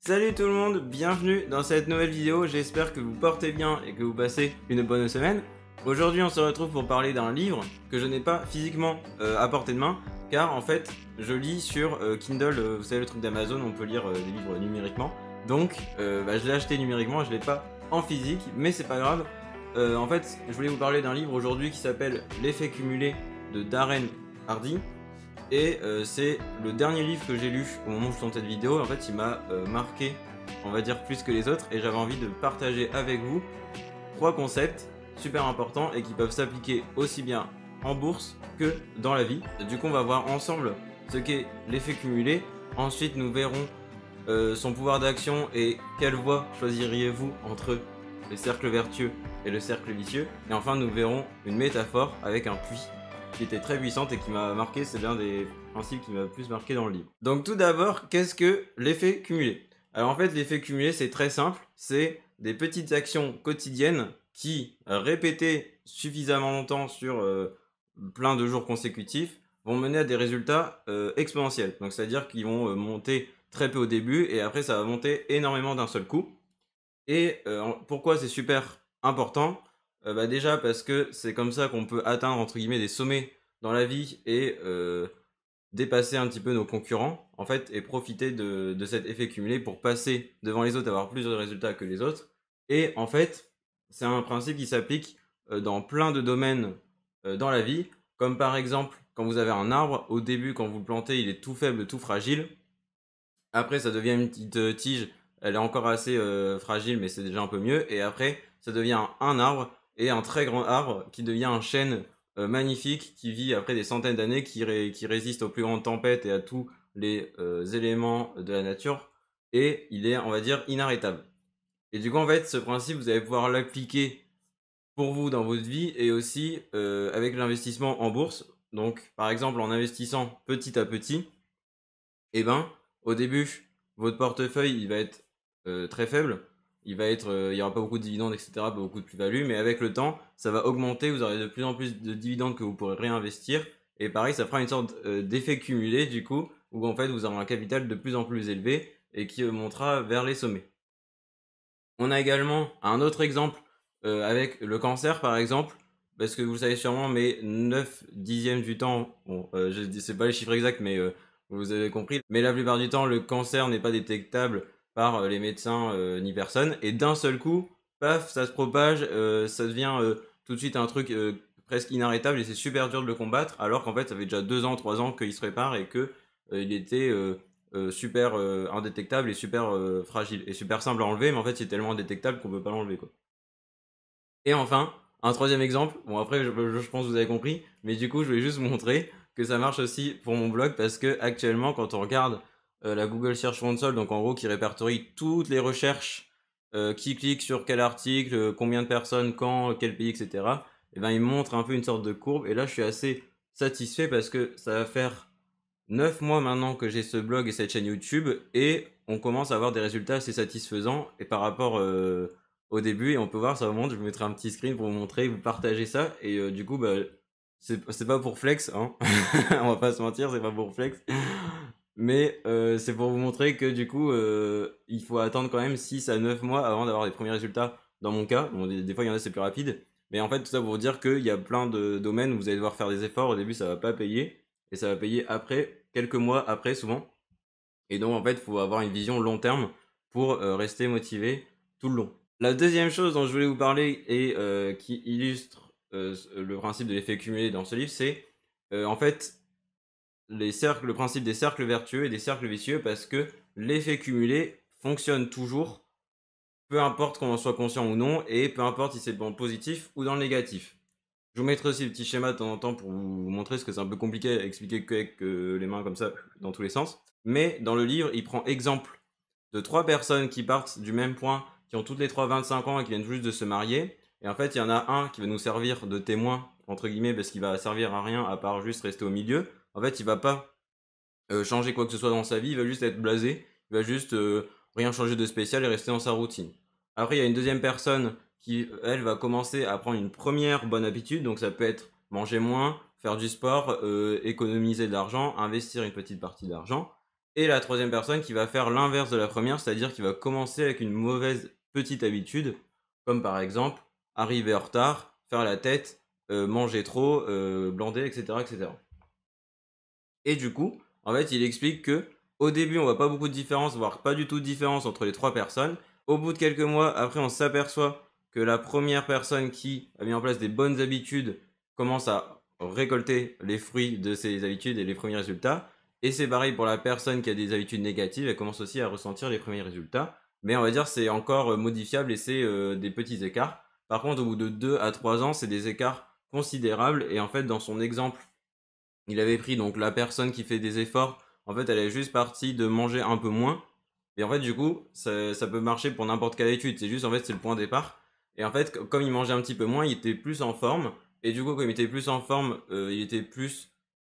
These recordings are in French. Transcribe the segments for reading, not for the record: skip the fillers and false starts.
Salut tout le monde, bienvenue dans cette nouvelle vidéo, j'espère que vous portez bien et que vous passez une bonne semaine. Aujourd'hui on se retrouve pour parler d'un livre que je n'ai pas physiquement à portée de main, car en fait je lis sur Kindle, vous savez le truc d'Amazon, on peut lire des livres numériquement. Donc je l'ai acheté numériquement, je l'ai pas en physique, mais c'est pas grave. En fait je voulais vous parler d'un livre aujourd'hui qui s'appelle L'effet cumulé de Darren Hardy. Et c'est le dernier livre que j'ai lu au moment où je tournais cette vidéo. En fait, il m'a marqué, on va dire, plus que les autres. Et j'avais envie de partager avec vous 3 concepts super importants et qui peuvent s'appliquer aussi bien en bourse que dans la vie. Du coup, on va voir ensemble ce qu'est l'effet cumulé. Ensuite, nous verrons son pouvoir d'action et quelle voie choisiriez-vous entre le cercle vertueux et le cercle vicieux. Et enfin, nous verrons une métaphore avec un puits qui était très puissante et qui m'a marqué, c'est l'un des principes qui m'a le plus marqué dans le livre. Donc tout d'abord, qu'est-ce que l'effet cumulé? Alors en fait, l'effet cumulé, c'est très simple, c'est des petites actions quotidiennes qui, répétées suffisamment longtemps sur plein de jours consécutifs, vont mener à des résultats exponentiels. Donc c'est-à-dire qu'ils vont monter très peu au début et après ça va monter énormément d'un seul coup. Et pourquoi c'est super important? Déjà parce que c'est comme ça qu'on peut atteindre entre guillemets des sommets dans la vie et dépasser un petit peu nos concurrents en fait et profiter de cet effet cumulé pour passer devant les autres, avoir plus de résultats que les autres. Et en fait, c'est un principe qui s'applique dans plein de domaines dans la vie, comme par exemple quand vous avez un arbre, au début quand vous le plantez il est tout faible, tout fragile. Après, ça devient une petite tige. Elle est encore assez fragile, mais c'est déjà un peu mieux. Et après, ça devient un arbre et un très grand arbre qui devient un chêne magnifique qui vit après des centaines d'années, qui résiste aux plus grandes tempêtes et à tous les éléments de la nature. Et il est, on va dire, inarrêtable. Et du coup, en fait, ce principe, vous allez pouvoir l'appliquer pour vous dans votre vie et aussi avec l'investissement en bourse. Donc, par exemple, en investissant petit à petit, eh ben, au début, votre portefeuille, il va être très faible. Il y aura pas beaucoup de dividendes, etc., pas beaucoup de plus-value, mais avec le temps, ça va augmenter. Vous aurez de plus en plus de dividendes que vous pourrez réinvestir. Et pareil, ça fera une sorte d'effet cumulé, du coup, où en fait, vous aurez un capital de plus en plus élevé et qui montera vers les sommets. On a également un autre exemple avec le cancer, par exemple, parce que vous le savez sûrement, mais 9 dixièmes du temps, bon, je ne sais pas les chiffres exacts, mais vous avez compris, mais la plupart du temps, le cancer n'est pas détectable par les médecins ni personne, et d'un seul coup, paf, ça se propage, ça devient tout de suite un truc presque inarrêtable, et c'est super dur de le combattre, alors qu'en fait, ça fait déjà 2 ans, 3 ans qu'il se prépare, et que il était super indétectable et super fragile et super simple à enlever, mais en fait c'est tellement indétectable qu'on peut pas l'enlever quoi. Et enfin, un troisième exemple, bon après je pense que vous avez compris, mais du coup je vais juste vous montrer que ça marche aussi pour mon blog parce que actuellement quand on regarde la Google Search Console, donc en gros qui répertorie toutes les recherches, qui clique sur quel article, combien de personnes, quand, quel pays, etc. Et ben il me montre un peu une sorte de courbe et là je suis assez satisfait parce que ça va faire 9 mois maintenant que j'ai ce blog et cette chaîne YouTube et on commence à avoir des résultats assez satisfaisants et par rapport au début et on peut voir ça remonte, je vous mettrai un petit screen pour vous montrer, vous partager ça et du coup c'est pas pour flex hein. On va pas se mentir, c'est pas pour flex mais c'est pour vous montrer que du coup il faut attendre quand même 6 à 9 mois avant d'avoir les premiers résultats dans mon cas. Bon, des fois il y en a c'est plus rapide mais en fait tout ça pour vous dire qu'il y a plein de domaines où vous allez devoir faire des efforts, au début ça va pas payer et ça va payer après, quelques mois après souvent. Et donc en fait, il faut avoir une vision long terme pour rester motivé tout le long. La deuxième chose dont je voulais vous parler et qui illustre le principe de l'effet cumulé dans ce livre, c'est en fait le principe des cercles vertueux et des cercles vicieux parce que l'effet cumulé fonctionne toujours, peu importe qu'on en soit conscient ou non, et peu importe si c'est dans le positif ou dans le négatif. Je vous mettrai aussi le petit schéma de temps en temps pour vous montrer ce que c'est un peu compliqué à expliquer qu'avec les mains comme ça dans tous les sens. Mais dans le livre, il prend exemple de 3 personnes qui partent du même point, qui ont toutes les 3 25 ans et qui viennent juste de se marier. Et en fait, il y en a un qui va nous servir de témoin, entre guillemets, parce qu'il va servir à rien à part juste rester au milieu. En fait, il va pas changer quoi que ce soit dans sa vie, il va juste être blasé, il va juste rien changer de spécial et rester dans sa routine. Après, il y a une deuxième personne qui, elle, va commencer à prendre une première bonne habitude, donc ça peut être manger moins, faire du sport, économiser de l'argent, investir une petite partie d'argent. et la troisième personne qui va faire l'inverse de la première, c'est-à-dire qui va commencer avec une mauvaise petite habitude, comme par exemple arriver en retard, faire la tête, manger trop, glander, et cetera, et cetera. Et du coup, en fait, il explique que au début, on voit pas beaucoup de différence, voire pas du tout de différence entre les 3 personnes. Au bout de quelques mois, après, on s'aperçoit que la première personne qui a mis en place des bonnes habitudes commence à récolter les fruits de ses habitudes et les premiers résultats. Et c'est pareil pour la personne qui a des habitudes négatives, elle commence aussi à ressentir les premiers résultats. Mais on va dire c'est encore modifiable et c'est des petits écarts. Par contre, au bout de 2 à 3 ans, c'est des écarts considérables. Et en fait, dans son exemple, il avait pris donc la personne qui fait des efforts. En fait, elle est juste partie de manger un peu moins. Et en fait, du coup, ça peut marcher pour n'importe quelle étude. C'est juste, en fait, c'est le point de départ. Et en fait, comme il mangeait un petit peu moins, il était plus en forme. Et du coup, comme il était plus en forme, il était plus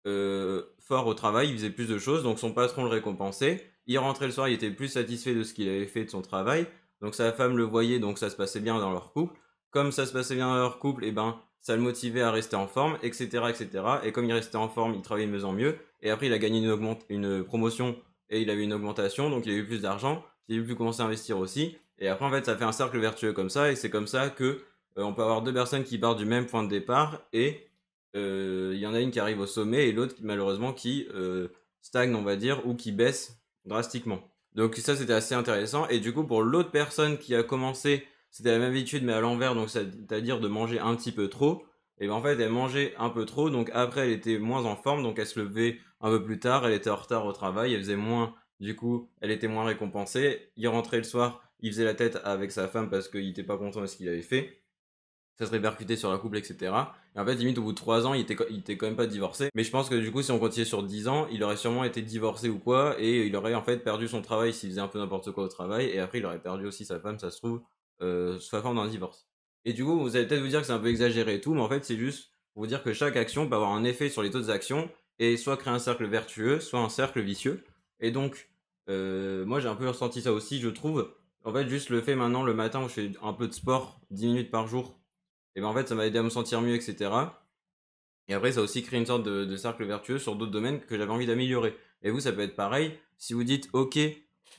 fort au travail. Il faisait plus de choses. Donc, son patron le récompensait. Il rentrait le soir, il était plus satisfait de ce qu'il avait fait de son travail. Donc, sa femme le voyait, donc ça se passait bien dans leur couple. Comme ça se passait bien dans leur couple, et ben, ça le motivait à rester en forme, etc., etc. Et cetera. Et comme il restait en forme, il travaillait de mieux en mieux. Et après, il a gagné une promotion et il avait une augmentation, donc il a eu plus d'argent. Il a pu commencer à investir aussi. Et après, en fait, ça fait un cercle vertueux comme ça. Et c'est comme ça que on peut avoir deux personnes qui partent du même point de départ et il y en a une qui arrive au sommet et l'autre malheureusement qui stagne, on va dire, ou qui baisse drastiquement. Donc ça, c'était assez intéressant. Et du coup, pour l'autre personne qui a commencé, c'était la même habitude mais à l'envers, donc c'est-à-dire de manger un petit peu trop. Et ben en fait, elle mangeait un peu trop, donc après, elle était moins en forme, donc elle se levait un peu plus tard, elle était en retard au travail, elle faisait moins, du coup, elle était moins récompensée. Il rentrait le soir, il faisait la tête avec sa femme parce qu'il était pas content de ce qu'il avait fait. Ça se répercutait sur la couple, etc. Et en fait, limite, au bout de 3 ans, il était quand même pas divorcé. Mais je pense que du coup, si on continuait sur 10 ans, il aurait sûrement été divorcé ou quoi, et il aurait en fait perdu son travail s'il faisait un peu n'importe quoi au travail, et après, il aurait perdu aussi sa femme, ça se trouve, sous la forme d'un divorce. Et du coup, vous allez peut-être vous dire que c'est un peu exagéré et tout, mais en fait, c'est juste pour vous dire que chaque action peut avoir un effet sur les autres actions, et soit créer un cercle vertueux, soit un cercle vicieux. Et donc, moi, j'ai un peu ressenti ça aussi, je trouve. En fait, juste le fait maintenant, le matin, où je fais un peu de sport, 10 minutes par jour, et ben en fait, ça m'a aidé à me sentir mieux, etc. Et après, ça a aussi créé une sorte de cercle vertueux sur d'autres domaines que j'avais envie d'améliorer. Et vous, ça peut être pareil. Si vous dites, ok,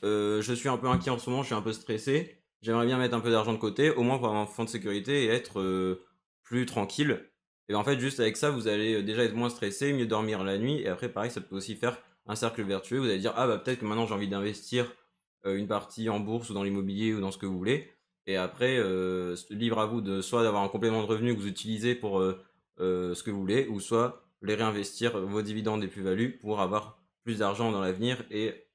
je suis un peu inquiet en ce moment, je suis un peu stressé, j'aimerais bien mettre un peu d'argent de côté, au moins pour avoir un fonds de sécurité et être plus tranquille. Et ben, en fait, juste avec ça, vous allez déjà être moins stressé, mieux dormir la nuit. Et après, pareil, ça peut aussi faire un cercle vertueux. Vous allez dire, ah bah peut-être que maintenant j'ai envie d'investir une partie en bourse ou dans l'immobilier ou dans ce que vous voulez. Et après, libre à vous de soit d'avoir un complément de revenu que vous utilisez pour ce que vous voulez, ou soit les réinvestir vos dividendes et plus-values pour avoir plus d'argent dans l'avenir et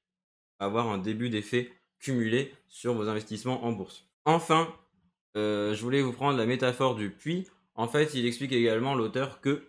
avoir un début d'effet cumulé sur vos investissements en bourse. Enfin, je voulais vous prendre la métaphore du puits. En fait, il explique également l'auteur que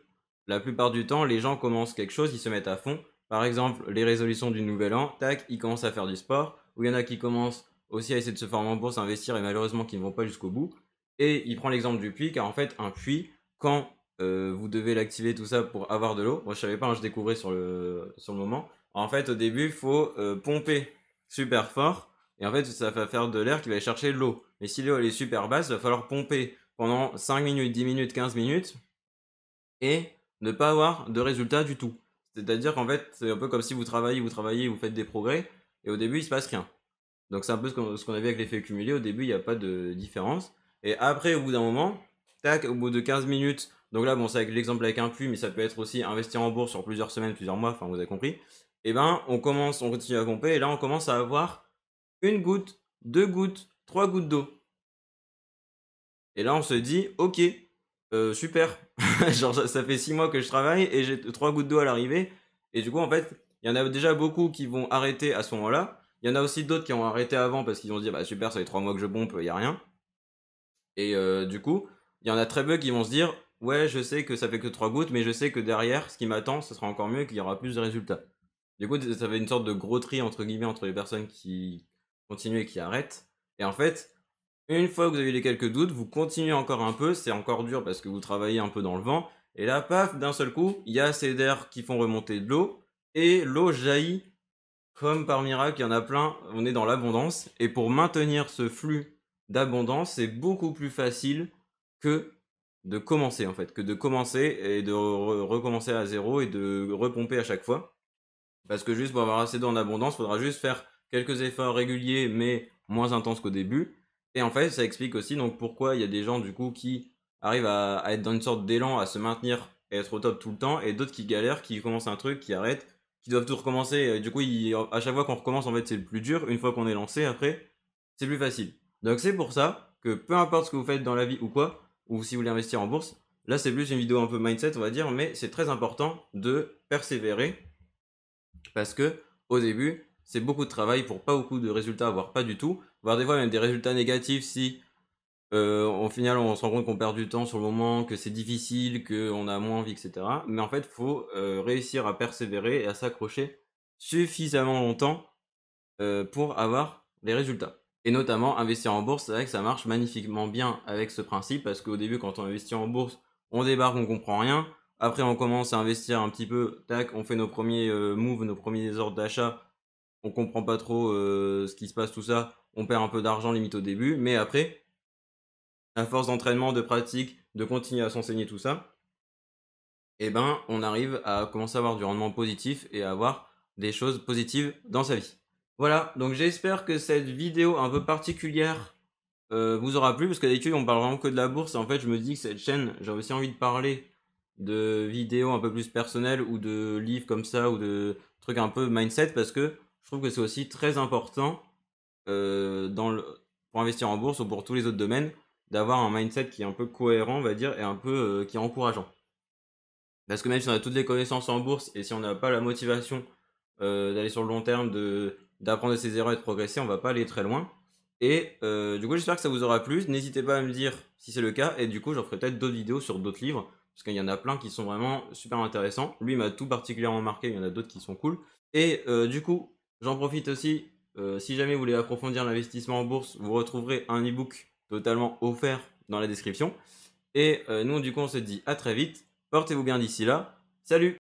la plupart du temps, les gens commencent quelque chose, ils se mettent à fond. Par exemple, les résolutions du nouvel an, tac, ils commencent à faire du sport. Ou il y en a qui commencent aussi à essayer de se former en bourse, à investir et malheureusement qui ne vont pas jusqu'au bout. Et il prend l'exemple du puits, car en fait, un puits, quand vous devez l'activer tout ça pour avoir de l'eau, moi je savais pas, hein, je découvrais sur le moment. En fait, au début, il faut pomper super fort et en fait, ça va faire de l'air qui va aller chercher l'eau. Mais si l'eau elle est super basse, il va falloir pomper pendant 5 minutes, 10 minutes, 15 minutes et ne pas avoir de résultat du tout. C'est-à-dire qu'en fait, c'est un peu comme si vous travaillez, vous faites des progrès et au début, il se passe rien. Donc c'est un peu ce qu'on a vu avec l'effet cumulé. Au début, il n'y a pas de différence. Et après, au bout d'un moment, tac, au bout de 15 minutes, donc là, bon, c'est avec l'exemple avec un puits, mais ça peut être aussi investir en bourse sur plusieurs semaines, plusieurs mois, enfin, vous avez compris. Et ben, on continue à pomper, et là, on commence à avoir une goutte, deux gouttes, trois gouttes d'eau. Et là, on se dit, ok, super. Genre, ça fait 6 mois que je travaille et j'ai trois gouttes d'eau à l'arrivée. Et du coup, en fait, il y en a déjà beaucoup qui vont arrêter à ce moment-là. Il y en a aussi d'autres qui ont arrêté avant parce qu'ils ont dit, bah super, ça fait 3 mois que je pompe, il y a rien. Et du coup, il y en a très peu qui vont se dire, ouais, je sais que ça fait que 3 gouttes, mais je sais que derrière, ce qui m'attend, ce sera encore mieux et qu'il y aura plus de résultats. Du coup, ça fait une sorte de gros tri entre guillemets entre les personnes qui continuent et qui arrêtent. Et en fait, une fois que vous avez les quelques doutes, vous continuez encore un peu, c'est encore dur parce que vous travaillez un peu dans le vent, et là, paf, d'un seul coup, il y a assez d'air qui font remonter de l'eau, et l'eau jaillit comme par miracle, il y en a plein, on est dans l'abondance, et pour maintenir ce flux d'abondance, c'est beaucoup plus facile que de commencer en fait, que de commencer et de recommencer à zéro et de repomper à chaque fois. Parce que juste pour avoir assez d'eau en abondance, il faudra juste faire quelques efforts réguliers, mais moins intenses qu'au début. Et en fait, ça explique aussi donc pourquoi il y a des gens du coup qui arrivent à être dans une sorte d'élan, à se maintenir et être au top tout le temps, et d'autres qui galèrent, qui commencent un truc, qui arrêtent, qui doivent tout recommencer. Et du coup, à chaque fois qu'on recommence, en fait, c'est le plus dur. Une fois qu'on est lancé, après, c'est plus facile. Donc c'est pour ça que peu importe ce que vous faites dans la vie ou quoi, ou si vous voulez investir en bourse, là c'est plus une vidéo un peu mindset, on va dire, mais c'est très important de persévérer parce que au début, c'est beaucoup de travail pour pas beaucoup de résultats, voire pas du tout, voire des fois même des résultats négatifs si au final on se rend compte qu'on perd du temps sur le moment, que c'est difficile, qu'on a moins envie, etc. Mais en fait, il faut réussir à persévérer et à s'accrocher suffisamment longtemps pour avoir les résultats. Et notamment, investir en bourse, c'est vrai que ça marche magnifiquement bien avec ce principe, parce qu'au début, quand on investit en bourse, on débarque, on comprend rien. Après, on commence à investir un petit peu, tac, on fait nos premiers moves, nos premiers ordres d'achat, on comprend pas trop ce qui se passe, tout ça. On perd un peu d'argent limite au début, mais après, à force d'entraînement, de pratique, de continuer à s'enseigner tout ça, eh ben, on arrive à commencer à avoir du rendement positif et à avoir des choses positives dans sa vie. Voilà, donc j'espère que cette vidéo un peu particulière vous aura plu, parce que d'habitude on parle vraiment que de la bourse, et en fait je me dis que cette chaîne, j'ai aussi envie de parler de vidéos un peu plus personnelles, ou de livres comme ça, ou de trucs un peu mindset, parce que je trouve que c'est aussi très important pour investir en bourse ou pour tous les autres domaines, d'avoir un mindset qui est un peu cohérent, on va dire, et un peu qui est encourageant. Parce que même si on a toutes les connaissances en bourse et si on n'a pas la motivation d'aller sur le long terme, d'apprendre de ses erreurs et de progresser, on va pas aller très loin. Et du coup, j'espère que ça vous aura plu. N'hésitez pas à me dire si c'est le cas. Et du coup, j'en ferai peut-être d'autres vidéos sur d'autres livres. Parce qu'il y en a plein qui sont vraiment super intéressants. Lui m'a tout particulièrement marqué. Il y en a d'autres qui sont cool. Et du coup, j'en profite aussi. Si jamais vous voulez approfondir l'investissement en bourse, vous retrouverez un ebook totalement offert dans la description. Et nous, du coup, on se dit à très vite. Portez-vous bien d'ici là. Salut!